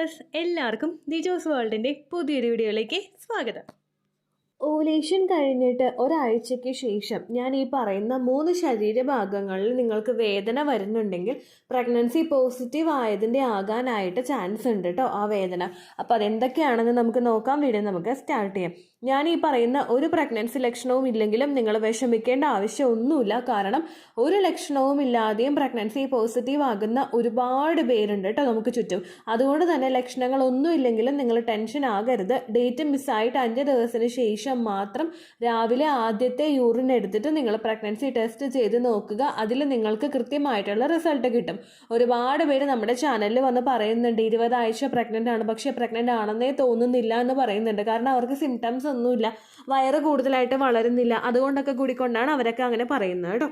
Viewers, എല്ലാവർക്കും ദിജോസ് വേൾഡിൻ്റെ പുതിയൊരു വീഡിയോയിലേക്ക് സ്വാഗതം. ഓവുലേഷൻ കഴിഞ്ഞിട്ട് ഒരാഴ്ചയ്ക്ക് ശേഷം ഞാൻ ഈ പറയുന്ന 3 ശരീരഭാഗങ്ങളിൽ നിങ്ങൾക്ക് വേദന വരുന്നുണ്ടെങ്കിൽ പ്രഗ്നൻസി പോസിറ്റീവ് ആയതിൻ്റെ ആകാനായിട്ട് ചാൻസ് ഉണ്ട് കേട്ടോ ആ വേദന. അപ്പോൾ അതെന്തൊക്കെയാണെന്ന് നമുക്ക് നോക്കാം. വീഡിയോ നമുക്ക് സ്റ്റാർട്ട് ചെയ്യാം. ഞാൻ ഈ പറയുന്ന ഒരു പ്രഗ്നൻസി ലക്ഷണവും ഇല്ലെങ്കിലും നിങ്ങൾ വിഷമിക്കേണ്ട ആവശ്യമൊന്നുമില്ല. കാരണം ഒരു ലക്ഷണവും ഇല്ലാതെയും പ്രഗ്നൻസി പോസിറ്റീവ് ആകുന്ന ഒരുപാട് പേരുണ്ട് കേട്ടോ നമുക്ക് ചുറ്റും. അതുകൊണ്ട് തന്നെ ലക്ഷണങ്ങളൊന്നും ഇല്ലെങ്കിലും നിങ്ങൾ ടെൻഷൻ ആകരുത്. ഡേറ്റ് മിസ്സായിട്ട് 5 ദിവസത്തിന് ശേഷം മാത്രം രാവിലെ ആദ്യത്തെ യൂറിൻ എടുത്തിട്ട് നിങ്ങൾ പ്രഗ്നൻസി ടെസ്റ്റ് ചെയ്ത് നോക്കുക. അതിൽ നിങ്ങൾക്ക് കൃത്യമായിട്ടുള്ള റിസൾട്ട് കിട്ടും. ഒരുപാട് പേര് നമ്മുടെ ചാനലിൽ വന്ന് പറയുന്നുണ്ട് 20 ആഴ്ച പ്രഗ്നൻ്റ് ആണ്, പക്ഷേ പ്രഗ്നൻ്റ് ആണെന്നേ തോന്നുന്നില്ല എന്ന് പറയുന്നുണ്ട്. കാരണം അവർക്ക് സിംറ്റംസ് ഒന്നുമില്ല, വയറ് കൂടുതലായിട്ട് വളരുന്നില്ല, അതുകൊണ്ടൊക്കെ കൂടിക്കൊണ്ടാണ് അവരൊക്കെ അങ്ങനെ പറയുന്നത് കേട്ടോ.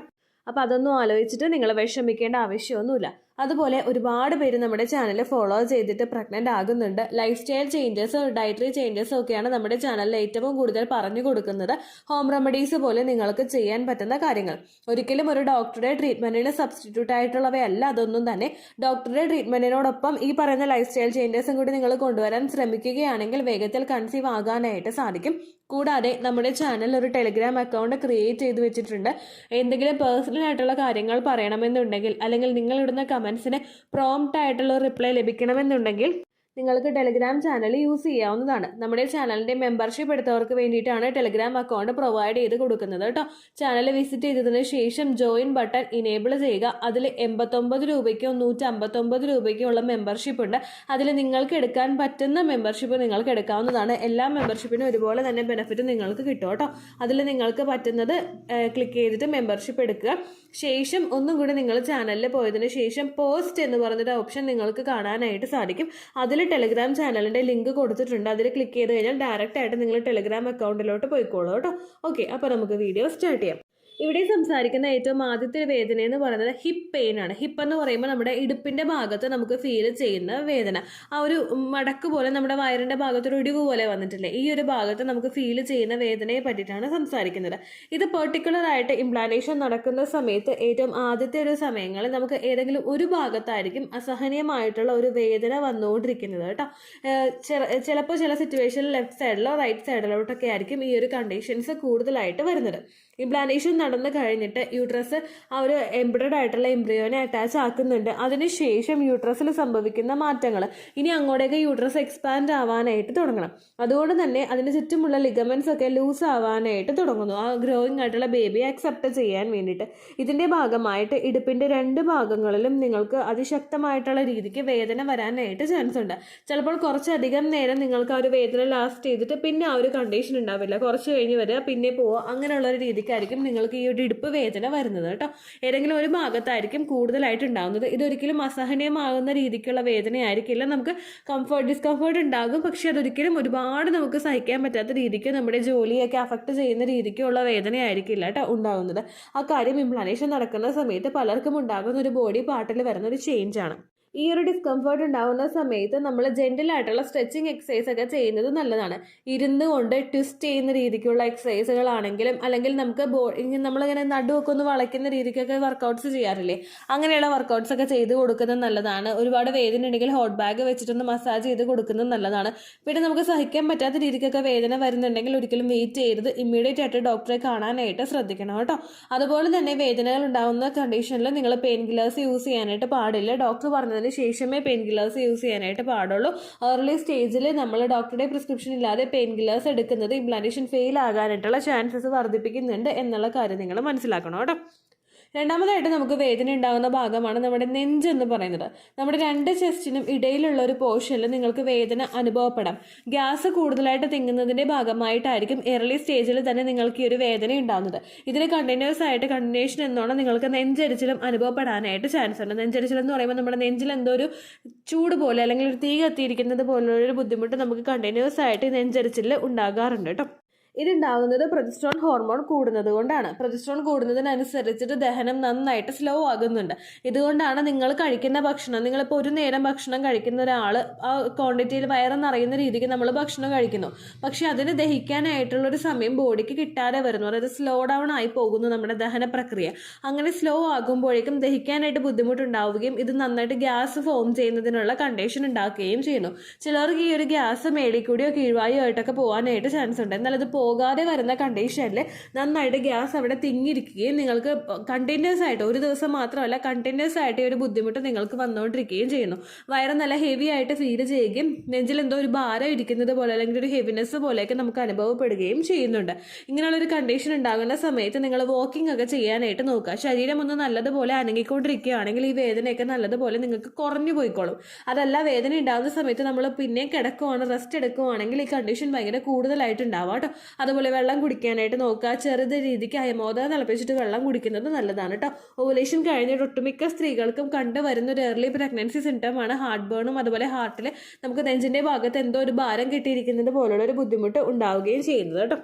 അപ്പോൾ അതൊന്നും ആലോചിച്ചിട്ട് നിങ്ങൾ വിഷമിക്കേണ്ട ആവശ്യമൊന്നുമില്ല. അതുപോലെ ഒരുപാട് പേര് നമ്മുടെ ചാനൽ ഫോളോ ചെയ്തിട്ട് പ്രഗ്നൻ്റ് ആകുന്നുണ്ട്. ലൈഫ് സ്റ്റൈൽ ചേഞ്ചസും ഡയറ്ററി ചേഞ്ചസും ഒക്കെയാണ് നമ്മുടെ ചാനലിൽ ഏറ്റവും കൂടുതൽ പറഞ്ഞു കൊടുക്കുന്നത്. ഹോം റെമഡീസ് പോലെ നിങ്ങൾക്ക് ചെയ്യാൻ പറ്റുന്ന കാര്യങ്ങൾ. ഒരിക്കലും ഒരു ഡോക്ടറുടെ ട്രീറ്റ്മെൻറ്റിന് സബ്സ്റ്റിറ്റ്യൂട്ട് ആയിട്ടുള്ളവയല്ല അതൊന്നും തന്നെ. ഡോക്ടറുടെ ട്രീറ്റ്മെൻറ്റിനോടൊപ്പം ഈ പറയുന്ന ലൈഫ് സ്റ്റൈൽ ചേഞ്ചസും കൂടി നിങ്ങൾ കൊണ്ടുവരാൻ ശ്രമിക്കുകയാണെങ്കിൽ വേഗത്തിൽ കൺസീവ് ആകാനായിട്ട് സാധിക്കും. കൂടാതെ നമ്മുടെ ചാനൽ ഒരു ടെലിഗ്രാം അക്കൗണ്ട് ക്രിയേറ്റ് ചെയ്ത് വെച്ചിട്ടുണ്ട്. എന്തെങ്കിലും പേഴ്സണൽ ആയിട്ടുള്ള കാര്യങ്ങൾ പറയണമെന്നുണ്ടെങ്കിൽ അല്ലെങ്കിൽ നിങ്ങളിടുന്ന കമൻസിന് പ്രോംപ്റ്റ് ആയിട്ടുള്ള റിപ്ലൈ ലഭിക്കണമെന്നുണ്ടെങ്കിൽ നിങ്ങൾക്ക് ടെലിഗ്രാം ചാനൽ യൂസ് ചെയ്യാവുന്നതാണ്. നമ്മുടെ ചാനലിൻ്റെ മെമ്പർഷിപ്പ് എടുത്തവർക്ക് വേണ്ടിയിട്ടാണ് ടെലിഗ്രാം അക്കൗണ്ട് പ്രൊവൈഡ് ചെയ്ത് കൊടുക്കുന്നത് കേട്ടോ. ചാനൽ വിസിറ്റ് ചെയ്തതിന് ശേഷം ജോയിൻ ബട്ടൺ ഇനേബിൾ ചെയ്യുക. അതിൽ 89 രൂപയ്ക്കോ 159 രൂപയ്ക്കോ ഉള്ള മെമ്പർഷിപ്പ് ഉണ്ട്. അതിൽ നിങ്ങൾക്ക് എടുക്കാൻ പറ്റുന്ന മെമ്പർഷിപ്പ് നിങ്ങൾക്ക് എടുക്കാവുന്നതാണ്. എല്ലാ മെമ്പർഷിപ്പിനും ഒരുപോലെ തന്നെ ബെനിഫിറ്റ് നിങ്ങൾക്ക് കിട്ടും കേട്ടോ. അതിൽ നിങ്ങൾക്ക് പറ്റുന്നത് ക്ലിക്ക് ചെയ്തിട്ട് മെമ്പർഷിപ്പ് എടുക്കുക. ശേഷം ഒന്നും കൂടി നിങ്ങൾ ചാനലിൽ പോയതിനു ശേഷം പോസ്റ്റ് എന്ന് പറഞ്ഞൊരു ഓപ്ഷൻ നിങ്ങൾക്ക് കാണാനായിട്ട് സാധിക്കും. അതിൽ ടെലിഗ്രാം ചാനലിൻ്റെ ലിങ്ക് കൊടുത്തിട്ടുണ്ട്. അതിൽ ക്ലിക്ക് ചെയ്ത് കഴിഞ്ഞാൽ ഡയറക്റ്റ് ആയിട്ട് നിങ്ങൾ ടെലിഗ്രാം അക്കൗണ്ടിലോട്ട് പോയിക്കോളൂ കേട്ടോ. ഓക്കെ, അപ്പോൾ നമുക്ക് വീഡിയോ സ്റ്റാർട്ട് ചെയ്യാം. ഇവിടെ സംസാരിക്കുന്ന ഏറ്റവും ആദ്യത്തെ വേദന എന്ന് പറയുന്നത് ഹിപ്പ് പെയിൻ ആണ്. ഹിപ്പ് എന്ന് പറയുമ്പോൾ നമ്മുടെ ഇടുപ്പിന്റെ ഭാഗത്ത് നമുക്ക് ഫീൽ ചെയ്യുന്ന വേദന, ആ ഒരു മടക്ക് പോലെ നമ്മുടെ വയറിന്റെ ഭാഗത്ത് ഒരു ഇടിവ് പോലെ വന്നിട്ടില്ലേ, ഈ ഒരു ഭാഗത്ത് നമുക്ക് ഫീൽ ചെയ്യുന്ന വേദനയെ പറ്റിയിട്ടാണ് സംസാരിക്കുന്നത്. ഇത് പെർട്ടിക്കുലർ ആയിട്ട് ഇംപ്ലാന്റേഷൻ നടക്കുന്ന സമയത്ത് ഏറ്റവും ആദ്യത്തെ ഒരു സമയങ്ങളിൽ നമുക്ക് ഏതെങ്കിലും ഒരു ഭാഗത്തായിരിക്കും അസഹനീയമായിട്ടുള്ള ഒരു വേദന വന്നുകൊണ്ടിരിക്കുന്നത് കേട്ടോ. ചിലപ്പോൾ ചില സിറ്റുവേഷനിൽ ലെഫ്റ്റ് സൈഡിലോ റൈറ്റ് സൈഡിലോട്ടൊക്കെ ആയിരിക്കും ഈ ഒരു കണ്ടീഷൻസ് കൂടുതലായിട്ട് വരുന്നത്. ഇംപ്ലാന്റേഷൻ നടന്നു കഴിഞ്ഞിട്ട് യൂട്രസ് ആ ഒരു എംബ്രെഡ് ആയിട്ടുള്ള എംബ്രിയോനെ അറ്റാച്ച് ആക്കുന്നുണ്ട്. അതിനുശേഷം യൂട്രസിൽ സംഭവിക്കുന്ന മാറ്റങ്ങൾ, ഇനി അങ്ങോട്ടേക്ക് യൂട്രസ് എക്സ്പാൻഡ് ആവാനായിട്ട് തുടങ്ങണം. അതുകൊണ്ട് തന്നെ അതിന് ചുറ്റുമുള്ള ലിഗമെന്റ്സ് ഒക്കെ ലൂസ് ആവാനായിട്ട് തുടങ്ങുന്നു, ആ ഗ്രോയിങ് ആയിട്ടുള്ള ബേബിയെ അക്സെപ്റ്റ് ചെയ്യാൻ വേണ്ടിയിട്ട്. ഇതിന്റെ ഭാഗമായിട്ട് ഇടുപ്പിന്റെ 2 ഭാഗങ്ങളിലും നിങ്ങൾക്ക് അതിശക്തമായിട്ടുള്ള രീതിക്ക് വേദന വരാനായിട്ട് ചാൻസ് ഉണ്ട്. ചിലപ്പോൾ കുറച്ചധികം നേരം നിങ്ങൾക്ക് ആ ഒരു വേദന ലാസ്റ്റ് ചെയ്തിട്ട് പിന്നെ ആ ഒരു കണ്ടീഷൻ ഉണ്ടാവില്ല, കുറച്ച് കഴിഞ്ഞ് വരിക പിന്നെ പോവുക, അങ്ങനെയുള്ള ഒരു രീതിക്കായിരിക്കും നിങ്ങൾക്ക് ഈ ഒരു ഇടുപ്പ് വേദന വരുന്നത് കേട്ടോ. ഏതെങ്കിലും ഒരു ഭാഗത്തായിരിക്കും കൂടുതലായിട്ട് ഉണ്ടാകുന്നത്. ഇതൊരിക്കലും അസഹനീയമാകുന്ന രീതിക്കുള്ള വേദനയായിരിക്കില്ല. നമുക്ക് ഡിസ്കംഫേർട്ട് ഉണ്ടാകും, പക്ഷെ അതൊരിക്കലും ഒരുപാട് നമുക്ക് സഹിക്കാൻ പറ്റാത്ത രീതിക്ക് നമ്മുടെ ജോലിയൊക്കെ അഫക്റ്റ് ചെയ്യുന്ന രീതിക്കുള്ള വേദനയായിരിക്കില്ല കേട്ടോ ഉണ്ടാകുന്നത്. ആ കാര്യം ഇംപ്ലാന്റേഷൻ നടക്കുന്ന സമയത്ത് പലർക്കും ഉണ്ടാകുന്ന ഒരു ബോഡി പാർട്ടിൽ വരുന്ന ഒരു ചേഞ്ച് ആണ്. ഈ ഒരു ഡിസ്കംഫേർട്ട് ഉണ്ടാകുന്ന സമയത്ത് നമ്മൾ ജെന്റിലായിട്ടുള്ള സ്ട്രെച്ചിങ് എക്സസൈസ് ഒക്കെ ചെയ്യുന്നത് നല്ലതാണ്. ഇരുന്ന് കൊണ്ട് ട്വിസ്റ്റ് ചെയ്യുന്ന രീതിക്കുള്ള എക്സസൈസുകളാണെങ്കിലും അല്ലെങ്കിൽ നമുക്ക് നമ്മളിങ്ങനെ നടുവൊക്കെ ഒന്ന് വളയ്ക്കുന്ന രീതിക്കൊക്കെ വർക്കൗട്ട്സ് ചെയ്യാറില്ലേ, അങ്ങനെയുള്ള വർക്കൗട്ട്സ് ഒക്കെ ചെയ്ത് കൊടുക്കുന്നത് നല്ലതാണ്. ഒരുപാട് വേദന ഉണ്ടെങ്കിൽ ഹോട്ട് ബാഗ് വെച്ചിട്ടൊന്ന് മസാജ് ചെയ്ത് കൊടുക്കുന്നത് നല്ലതാണ്. പിന്നെ നമുക്ക് സഹിക്കാൻ പറ്റാത്ത രീതിക്കൊക്കെ വേദന വരുന്നുണ്ടെങ്കിൽ ഒരിക്കലും വെയിറ്റ് ചെയ്യരുത്, ഇമ്മീഡിയറ്റ് ആയിട്ട് ഡോക്ടറെ കാണാനായിട്ട് ശ്രദ്ധിക്കണം കേട്ടോ. അതുപോലെ തന്നെ വേദനകൾ ഉണ്ടാകുന്ന കണ്ടീഷനിൽ നിങ്ങൾ പെയിൻ കില്ലേഴ്സ് യൂസ് ചെയ്യാനായിട്ട് പാടില്ല. ഡോക്ടർ പറഞ്ഞത് ശേഷമേ പെയിൻ കില്ലേഴ്സ് യൂസ് ചെയ്യാനായിട്ട് പാടുള്ളൂ. ഏർലി സ്റ്റേജിൽ നമ്മൾ ഡോക്ടറുടെ പ്രിസ്ക്രിപ്ഷൻ ഇല്ലാതെ പെയിൻ കില്ലേഴ്സ് എടുക്കുന്നത് ഇംപ്ലാന്റേഷൻ ഫെയിൽ ആകാനായിട്ടുള്ള ചാൻസസ് വർദ്ധിപ്പിക്കുന്നുണ്ട് എന്നുള്ള കാര്യം നിങ്ങൾ മനസ്സിലാക്കണം കേട്ടോ. രണ്ടാമതായിട്ട് നമുക്ക് വേദന ഉണ്ടാകുന്ന ഭാഗമാണ് നമ്മുടെ നെഞ്ചെന്ന് പറയുന്നത്. നമ്മുടെ 2 ചെസ്റ്റിനും ഇടയിലുള്ള ഒരു പോർഷനിൽ നിങ്ങൾക്ക് വേദന അനുഭവപ്പെടാം. ഗ്യാസ് കൂടുതലായിട്ട് തിങ്ങുന്നതിൻ്റെ ഭാഗമായിട്ടായിരിക്കും ഏർലി സ്റ്റേജിൽ തന്നെ നിങ്ങൾക്ക് ഈ ഒരു വേദന ഉണ്ടാകുന്നത്. ഇതിന് കണ്ടിന്യൂഷൻ എന്നോണം നിങ്ങൾക്ക് നെഞ്ചരിച്ചിലും അനുഭവപ്പെടാനായിട്ട് ചാൻസ് ഉണ്ട്. നെഞ്ചരിച്ചിലെന്ന് പറയുമ്പോൾ നമ്മുടെ നെഞ്ചിൽ എന്തോ ഒരു ചൂട് പോലെ അല്ലെങ്കിൽ ഒരു തീ കത്തിയിരിക്കുന്നത് പോലുള്ളൊരു ബുദ്ധിമുട്ട് നമുക്ക് കണ്ടിന്യൂസ് ആയിട്ട് നെഞ്ചരിച്ചിൽ ഉണ്ടാകാറുണ്ട് കേട്ടോ. ഇതുണ്ടാകുന്നത് പ്രൊജസ്ട്രോൺ ഹോർമോൺ കൂടുന്നത് കൊണ്ടാണ്. പ്രൊജസ്ട്രോൺ കൂടുന്നതിനനുസരിച്ചിട്ട് ദഹനം നന്നായിട്ട് സ്ലോ ആകുന്നുണ്ട്. ഇതുകൊണ്ടാണ് നിങ്ങൾ കഴിക്കുന്ന ഭക്ഷണം, നിങ്ങളിപ്പോൾ ഒരു നേരം ഭക്ഷണം കഴിക്കുന്ന ഒരാൾ ആ ക്വാണ്ടിറ്റിയിൽ വയറ് നിറയുന്ന രീതിക്ക് നമ്മൾ ഭക്ഷണം കഴിക്കുന്നു. പക്ഷെ അതിന് ദഹിക്കാനായിട്ടുള്ളൊരു സമയം ബോഡിക്ക് കിട്ടാതെ വരുന്നു. അതായത് സ്ലോ ഡൗൺ ആയി പോകുന്നു നമ്മുടെ ദഹന പ്രക്രിയ. അങ്ങനെ സ്ലോ ആകുമ്പോഴേക്കും ദഹിക്കാനായിട്ട് ബുദ്ധിമുട്ടുണ്ടാവുകയും ഇത് നന്നായിട്ട് ഗ്യാസ് ഫോം ചെയ്യുന്നതിനുള്ള കണ്ടീഷൻ ഉണ്ടാക്കുകയും ചെയ്യുന്നു. ചിലർക്ക് ഈ ഒരു ഗ്യാസ് മേളിക്കൂടിയോ കീഴ്വായോ ആയിട്ടൊക്കെ പോകാനായിട്ട് ചാൻസ് ഉണ്ട്. എന്നാൽ ഇത് പോകാതെ വരുന്ന കണ്ടീഷനിൽ നന്നായിട്ട് ഗ്യാസ് അവിടെ തിങ്ങിയിരിക്കുകയും നിങ്ങൾക്ക് കണ്ടിന്യൂസ് ആയിട്ട്, ഒരു ദിവസം മാത്രമല്ല കണ്ടിന്യൂസ് ആയിട്ട് ഈ ഒരു ബുദ്ധിമുട്ട് നിങ്ങൾക്ക് വന്നുകൊണ്ടിരിക്കുകയും ചെയ്യുന്നു. വയറ് നല്ല ഹെവി ആയിട്ട് ഫീൽ ചെയ്യുകയും നെഞ്ചിൽ എന്തോ ഒരു ഭാരം ഇരിക്കുന്നത് പോലെ അല്ലെങ്കിൽ ഒരു ഹെവിനെസ് പോലെയൊക്കെ നമുക്ക് അനുഭവപ്പെടുകയും ചെയ്യുന്നുണ്ട്. ഇങ്ങനെയുള്ളൊരു കണ്ടീഷൻ ഉണ്ടാകുന്ന സമയത്ത് നിങ്ങൾ വാക്കിംഗ് ഒക്കെ ചെയ്യാനായിട്ട് നോക്കുക. ശരീരം ഒന്ന് നല്ലതുപോലെ അനങ്ങിക്കൊണ്ടിരിക്കുകയാണെങ്കിൽ ഈ വേദനയൊക്കെ നല്ലതുപോലെ നിങ്ങൾക്ക് കുറഞ്ഞു പോയിക്കോളും. അതല്ല, വേദന ഉണ്ടാകുന്ന സമയത്ത് നമ്മൾ പിന്നെ കിടക്കുവാണ്, റെസ്റ്റ് എടുക്കുവാണെങ്കിൽ ഈ കണ്ടീഷൻ ഭയങ്കര കൂടുതലായിട്ട് ഉണ്ടാവാം കേട്ടോ. അതുപോലെ വെള്ളം കുടിക്കാനായിട്ട് നോക്കുക. ചെറുത് രീതിക്ക് അയമോദകം തിളപ്പിച്ചിട്ട് വെള്ളം കുടിക്കുന്നത് നല്ലതാണ് കേട്ടോ. ഓവുലേഷൻ കഴിഞ്ഞിട്ട് ഒട്ടുമിക്ക സ്ത്രീകൾക്കും കണ്ടുവരുന്ന ഒരു ഏർലി പ്രഗ്നൻസി സിംറ്റമാണ് ഹാർട്ട് ബേണും അതുപോലെ ഹാർട്ടിൽ നമുക്ക് നെഞ്ചിൻ്റെ ഭാഗത്ത് എന്തോ ഒരു ഭാരം കെട്ടിയിരിക്കുന്നത് പോലുള്ള ഒരു ബുദ്ധിമുട്ട് ഉണ്ടാവുകയും ചെയ്യുന്നത് കേട്ടോ.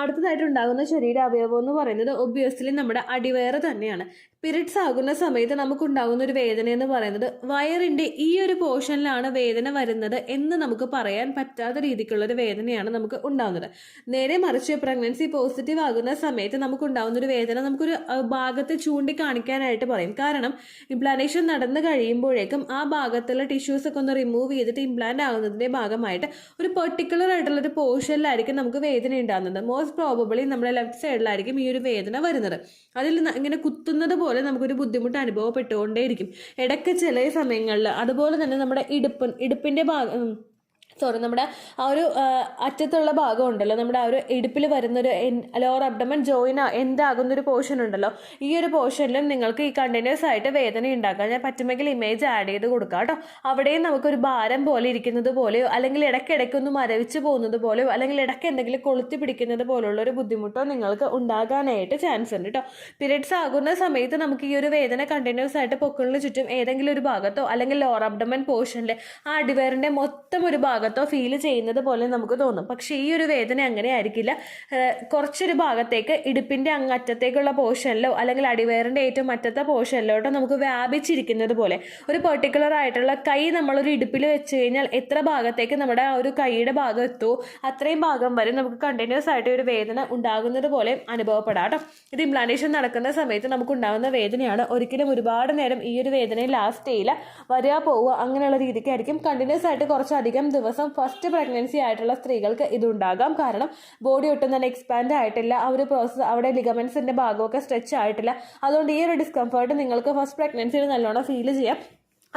അടുത്തതായിട്ട് ഉണ്ടാകുന്ന ശരീരാവയവം എന്ന് പറയുന്നത് ഒബ്വിയസ്ലി നമ്മുടെ അടിവയറ് തന്നെയാണ്. പീരിയഡ്സ് ആകുന്ന സമയത്ത് നമുക്കുണ്ടാകുന്ന ഒരു വേദന എന്ന് പറയുന്നത് വയറിൻ്റെ ഈ ഒരു പോർഷനിലാണ് വേദന വരുന്നത് എന്ന് നമുക്ക് പറയാൻ പറ്റാത്ത രീതിക്കുള്ളൊരു വേദനയാണ് നമുക്ക് ഉണ്ടാകുന്നത്. നേരെ മറിച്ച് പ്രഗ്നൻസി പോസിറ്റീവ് ആകുന്ന സമയത്ത് നമുക്കുണ്ടാകുന്ന ഒരു വേദന നമുക്കൊരു ഭാഗത്ത് ചൂണ്ടിക്കാണിക്കാനായിട്ട് പറയും. കാരണം ഇംപ്ലാന്റേഷൻ നടന്നു കഴിയുമ്പോഴേക്കും ആ ഭാഗത്തുള്ള ടിഷ്യൂസ് ഒക്കെ ഒന്ന് റിമൂവ് ചെയ്തിട്ട് ഇംപ്ലാന്റ് ആകുന്നതിൻ്റെ ഭാഗമായിട്ട് ഒരു പെർട്ടിക്കുലർ ആയിട്ടുള്ളൊരു പോർഷനിലായിരിക്കും നമുക്ക് വേദന ഉണ്ടാകുന്നത്. മോസ്റ്റ് പ്രോബബിളി നമ്മുടെ ലെഫ്റ്റ് സൈഡിലായിരിക്കും ഈ ഒരു വേദന വരുന്നത്. അതിൽ ഇങ്ങനെ കുത്തുന്നത് പോലെ നമുക്കൊരു ബുദ്ധിമുട്ട് അനുഭവപ്പെട്ടുകൊണ്ടേയിരിക്കും ഇടയ്ക്ക് ചില സമയങ്ങളിൽ. അതുപോലെ തന്നെ നമ്മുടെ ഇടുപ്പിൻ്റെ ഭാഗം നമ്മുടെ ആ ഒരു അറ്റത്തുള്ള ഭാഗം ഉണ്ടല്ലോ, നമ്മുടെ ആ ഒരു ഇടുപ്പിൽ വരുന്നൊരു ലോവർ അബ്ഡമൻ ജോയിൻ എൻഡ് ആകുന്നൊരു പോർഷൻ ഉണ്ടല്ലോ, ഈ ഒരു പോർഷനിലും നിങ്ങൾക്ക് ഈ കണ്ടിന്യൂസ് ആയിട്ട് വേദന ഉണ്ടാക്കാം. ഞാൻ പറ്റുമെങ്കിൽ ഇമേജ് ആഡ് ചെയ്ത് കൊടുക്കാം കേട്ടോ. അവിടെയും നമുക്കൊരു ഭാരം പോലെ ഇരിക്കുന്നത് പോലെയോ അല്ലെങ്കിൽ ഇടയ്ക്കിടയ്ക്കൊന്ന് മരവിച്ച് പോകുന്നത് പോലെയോ അല്ലെങ്കിൽ ഇടയ്ക്ക് എന്തെങ്കിലും കൊളുത്തി പിടിക്കുന്നത് പോലുള്ള ഒരു ബുദ്ധിമുട്ടോ നിങ്ങൾക്ക് ഉണ്ടാകാനായിട്ട് ചാൻസ് ഉണ്ട് കേട്ടോ. പീരിയഡ്സ് ആകുന്ന സമയത്ത് നമുക്ക് ഈ ഒരു വേദന കണ്ടിന്യൂസ് ആയിട്ട് പൊക്കിളിന് ചുറ്റും ഏതെങ്കിലും ഒരു ഭാഗത്തോ അല്ലെങ്കിൽ ലോവർ അബ്ഡമൻ പോർഷനിലെ ആ അടിവയറിൻ്റെ മൊത്തം ഒരു ഭാഗത്തോ ഫീൽ ചെയ്യുന്നത് പോലെ നമുക്ക് തോന്നും. പക്ഷേ ഈ ഒരു വേദന അങ്ങനെ ആയിരിക്കില്ല. കുറച്ചൊരു ഭാഗത്തേക്ക് ഇടുപ്പിൻ്റെ അങ്ങറ്റത്തേക്കുള്ള പോർഷനിലോ അല്ലെങ്കിൽ അടിവയറിൻ്റെ ഏറ്റവും അറ്റത്തെ പോർഷനിലോട്ടോ നമുക്ക് വ്യാപിച്ചിരിക്കുന്നത് പോലെ. ഒരു പെർട്ടിക്കുലർ ആയിട്ടുള്ള കൈ നമ്മളൊരു ഇടുപ്പിൽ വെച്ച് കഴിഞ്ഞാൽ എത്ര ഭാഗത്തേക്ക് നമ്മുടെ ആ ഒരു കൈയുടെ ഭാഗം എത്തുമോ അത്രയും ഭാഗം വരെ നമുക്ക് കണ്ടിന്യൂസ് ആയിട്ട് ഒരു വേദന ഉണ്ടാകുന്നത് പോലെ അനുഭവപ്പെടാം കേട്ടോ. ഇത് ഇംപ്ലാന്റേഷൻ നടക്കുന്ന സമയത്ത് നമുക്ക് ഉണ്ടാകുന്ന വേദനയാണ്. ഒരിക്കലും ഒരുപാട് നേരം ഈ ഒരു വേദനയിൽ ലാസ്റ്റ് ചെയ്യില്ല, വരിക പോവുക അങ്ങനെയുള്ള രീതിക്കായിരിക്കും. കണ്ടിന്യൂസ് ആയിട്ട് കുറച്ചധികം ദിവസം ഫസ്റ്റ് പ്രഗ്നൻസി ആയിട്ടുള്ള സ്ത്രീകൾക്ക് ഇതുണ്ടാകാം. കാരണം ബോഡി ഒട്ടും തന്നെ എക്സ്പാൻഡ് ആയിട്ടില്ല, ആ ഒരു പ്രോസസ്സ് അവിടെ ലിഗമെന്റ്സിന്റെ ഭാഗമൊക്കെ സ്ട്രെച്ച് ആയിട്ടില്ല. അതുകൊണ്ട് ഈ ഒരു ഡിസ്കംഫർട്ട് നിങ്ങൾക്ക് ഫസ്റ്റ് പ്രഗ്നൻസിയിൽ നല്ലോണം ഫീൽ ചെയ്യാം.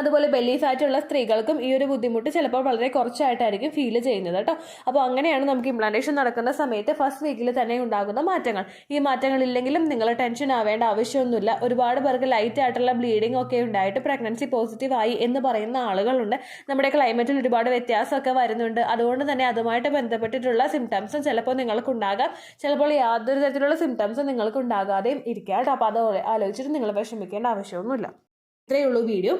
അതുപോലെ ബെല്ലി ഫാറ്റുള്ള സ്ത്രീകൾക്കും ഈ ഒരു ബുദ്ധിമുട്ട് ചിലപ്പോൾ വളരെ കുറച്ചായിട്ടായിരിക്കും ഫീൽ ചെയ്യുന്നത് കേട്ടോ. അപ്പോൾ അങ്ങനെയാണ് നമുക്ക് ഇംപ്ലാന്റേഷൻ നടക്കുന്ന സമയത്ത് ഫസ്റ്റ് വീക്കിൽ തന്നെ ഉണ്ടാകുന്ന മാറ്റങ്ങൾ. ഈ മാറ്റങ്ങൾ ഇല്ലെങ്കിലും നിങ്ങൾ ടെൻഷൻ ആവേണ്ട ആവശ്യമൊന്നുമില്ല. ഒരുപാട് പേർക്ക് ലൈറ്റ് ആയിട്ടുള്ള ബ്ലീഡിംഗ് ഒക്കെ ഉണ്ടായിട്ട് പ്രഗ്നൻസി പോസിറ്റീവ് ആയി എന്ന് പറയുന്ന ആളുകളുണ്ട്. നമ്മുടെ ക്ലൈമറ്റിൽ ഒരുപാട് വ്യത്യാസമൊക്കെ വരുന്നുണ്ട്. അതുകൊണ്ട് തന്നെ അതുമായിട്ട് ബന്ധപ്പെട്ടിട്ടുള്ള സിംറ്റംസും ചിലപ്പോൾ നിങ്ങൾക്കുണ്ടാകാം, ചിലപ്പോൾ യാതൊരു തരത്തിലുള്ള സിംറ്റംസും നിങ്ങൾക്ക് ഉണ്ടാകാതെയും ഇരിക്കുക കേട്ടോ. അപ്പോൾ അത് ആലോചിച്ചിട്ട് നിങ്ങൾ വിഷമിക്കേണ്ട ആവശ്യമൊന്നുമില്ല. ഇത്രയേ ഉള്ളൂ വീഡിയോ.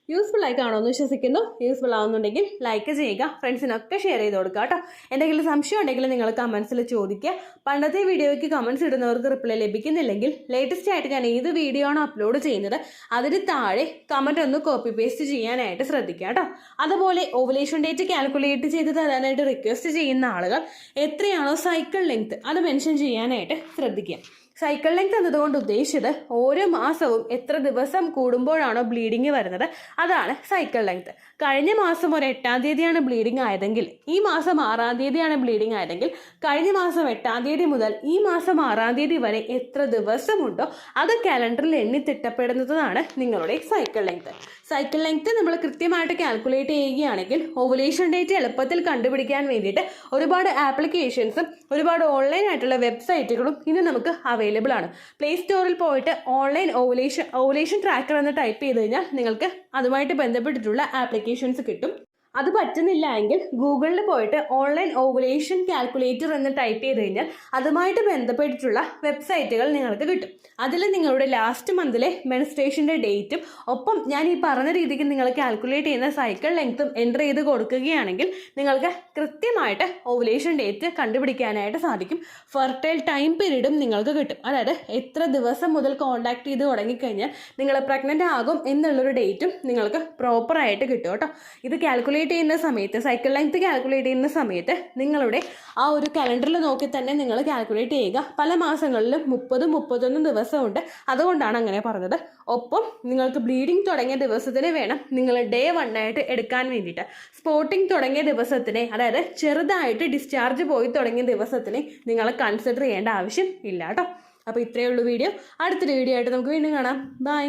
യൂസ്ഫുൾ ആയി കാണുമെന്ന് വിശ്വസിക്കുന്നു. യൂസ്ഫുൾ ആവുന്നുണ്ടെങ്കിൽ ലൈക്ക് ചെയ്യുക, ഫ്രണ്ട്സിനൊക്കെ ഷെയർ ചെയ്ത് കൊടുക്കുക കേട്ടോ. എന്തെങ്കിലും സംശയം ഉണ്ടെങ്കിൽ നിങ്ങൾ കമൻസിൽ ചോദിക്കുക. പണ്ടത്തെ വീഡിയോയ്ക്ക് കമൻസ് ഇടുന്നവർക്ക് റിപ്ലൈ ലഭിക്കുന്നില്ലെങ്കിൽ ലേറ്റസ്റ്റ് ആയിട്ട് ഞാൻ ഏത് വീഡിയോ ആണ് അപ്ലോഡ് ചെയ്യുന്നത് അതിന് താഴെ കമൻറ്റ് ഒന്ന് കോപ്പി പേസ്റ്റ് ചെയ്യാനായിട്ട് ശ്രദ്ധിക്കുക കേട്ടോ. അതുപോലെ ഓവുലേഷൻ ഡേറ്റ് കാൽക്കുലേറ്റ് ചെയ്ത് തരാനായിട്ട് റിക്വസ്റ്റ് ചെയ്യുന്ന ആളുകൾ എത്രയാണോ സൈക്കിൾ ലെങ്ത് അത് മെൻഷൻ ചെയ്യാനായിട്ട് ശ്രദ്ധിക്കുക. സൈക്കിൾ ലെങ്ത് എന്നതുകൊണ്ട് ഉദ്ദേശിച്ചത് ഓരോ മാസവും എത്ര ദിവസം കൂടുമ്പോഴാണോ ബ്ലീഡിങ് വരുന്നത് അതാണ് സൈക്കിൾ ലെങ്ത്. കഴിഞ്ഞ മാസം ഒരു 8-ാം തീയതിയാണ് ബ്ലീഡിങ് ആയതെങ്കിൽ ഈ മാസം 6-ാം തീയതിയാണ് ബ്ലീഡിങ് ആയതെങ്കിൽ കഴിഞ്ഞ മാസം 8-ാം തീയതി മുതൽ ഈ മാസം 6-ാം തീയതി വരെ എത്ര ദിവസമുണ്ടോ അത് കാലണ്ടറിൽ എണ്ണി തിട്ടപ്പെടുന്നതാണ് നിങ്ങളുടെ സൈക്കിൾ ലെങ്ത്. സൈക്കിൾ ലെങ്ത് നമ്മൾ കൃത്യമായിട്ട് കാൽക്കുലേറ്റ് ചെയ്യുകയാണെങ്കിൽ ഓവുലേഷൻ ഡേറ്റ് എളുപ്പത്തിൽ കണ്ടുപിടിക്കാൻ വേണ്ടിയിട്ട് ഒരുപാട് ആപ്ലിക്കേഷൻസും ഒരുപാട് ഓൺലൈൻ ആയിട്ടുള്ള വെബ്സൈറ്റുകളും ഇന്ന് നമുക്ക് അവൈലബിൾ ആണ്. പ്ലേ സ്റ്റോറിൽ പോയിട്ട് ഓൺലൈൻ ഓവുലേഷൻ ട്രാക്കർ എന്ന് ടൈപ്പ് ചെയ്ത് കഴിഞ്ഞാൽ നിങ്ങൾക്ക് അതുമായിട്ട് ബന്ധപ്പെട്ടിട്ടുള്ള ആപ്ലിക്കേഷൻസ് കിട്ടും. അത് പറ്റുന്നില്ല എങ്കിൽ ഗൂഗിളിൽ പോയിട്ട് ഓൺലൈൻ ഓവുലേഷൻ കാൽക്കുലേറ്റർ എന്ന് ടൈപ്പ് ചെയ്ത് കഴിഞ്ഞാൽ അതുമായിട്ട് ബന്ധപ്പെട്ടിട്ടുള്ള വെബ്സൈറ്റുകൾ നിങ്ങൾക്ക് കിട്ടും. അതിൽ നിങ്ങളുടെ ലാസ്റ്റ് മന്തിലെ മെൻസ്ട്രേഷൻ്റെ ഡേറ്റും ഒപ്പം ഞാൻ ഈ പറഞ്ഞ രീതിക്ക് നിങ്ങൾ കാൽക്കുലേറ്റ് ചെയ്യുന്ന സൈക്കിൾ ലെങ്ത്തും എൻ്റർ ചെയ്ത് കൊടുക്കുകയാണെങ്കിൽ നിങ്ങൾക്ക് കൃത്യമായിട്ട് ഓവുലേഷൻ ഡേറ്റ് കണ്ടുപിടിക്കാനായിട്ട് സാധിക്കും. ഫെർട്ടൈൽ ടൈം പീരീഡും നിങ്ങൾക്ക് കിട്ടും. അതായത് എത്ര ദിവസം മുതൽ കോൺടാക്ട് ചെയ്ത് തുടങ്ങിക്കഴിഞ്ഞാൽ നിങ്ങൾ പ്രഗ്നൻ്റ് ആകും എന്നുള്ളൊരു ഡേറ്റും നിങ്ങൾക്ക് പ്രോപ്പറായിട്ട് കിട്ടും കേട്ടോ. ഇത് കാൽക്കുലേറ്റ് ചെയ്യുന്ന സമയത്ത്, സൈക്കിൾ ലെങ്ത് കാൽക്കുലേറ്റ് ചെയ്യുന്ന സമയത്ത് നിങ്ങളുടെ ആ ഒരു കലണ്ടറിൽ നോക്കി തന്നെ നിങ്ങൾ കാൽക്കുലേറ്റ് ചെയ്യുക. പല മാസങ്ങളിലും 30-31 ദിവസമുണ്ട്, അതുകൊണ്ടാണ് അങ്ങനെ പറഞ്ഞത്. ഒപ്പം നിങ്ങൾക്ക് ബ്ലീഡിങ് തുടങ്ങിയ ദിവസത്തിന് വേണം നിങ്ങൾ ഡേ 1 ആയിട്ട് എടുക്കാൻ വേണ്ടിയിട്ട്. സ്പോട്ടിങ് തുടങ്ങിയ ദിവസത്തിനെ, അതായത് ചെറുതായിട്ട് ഡിസ്ചാർജ് പോയി തുടങ്ങിയ ദിവസത്തിനെ നിങ്ങൾ കൺസിഡർ ചെയ്യേണ്ട ആവശ്യം ഇല്ല കേട്ടോ. അപ്പോൾ ഇത്രയേ ഉള്ളൂ വീഡിയോ. അടുത്തൊരു വീഡിയോ ആയിട്ട് നമുക്ക് വീണ്ടും കാണാം. ബൈ.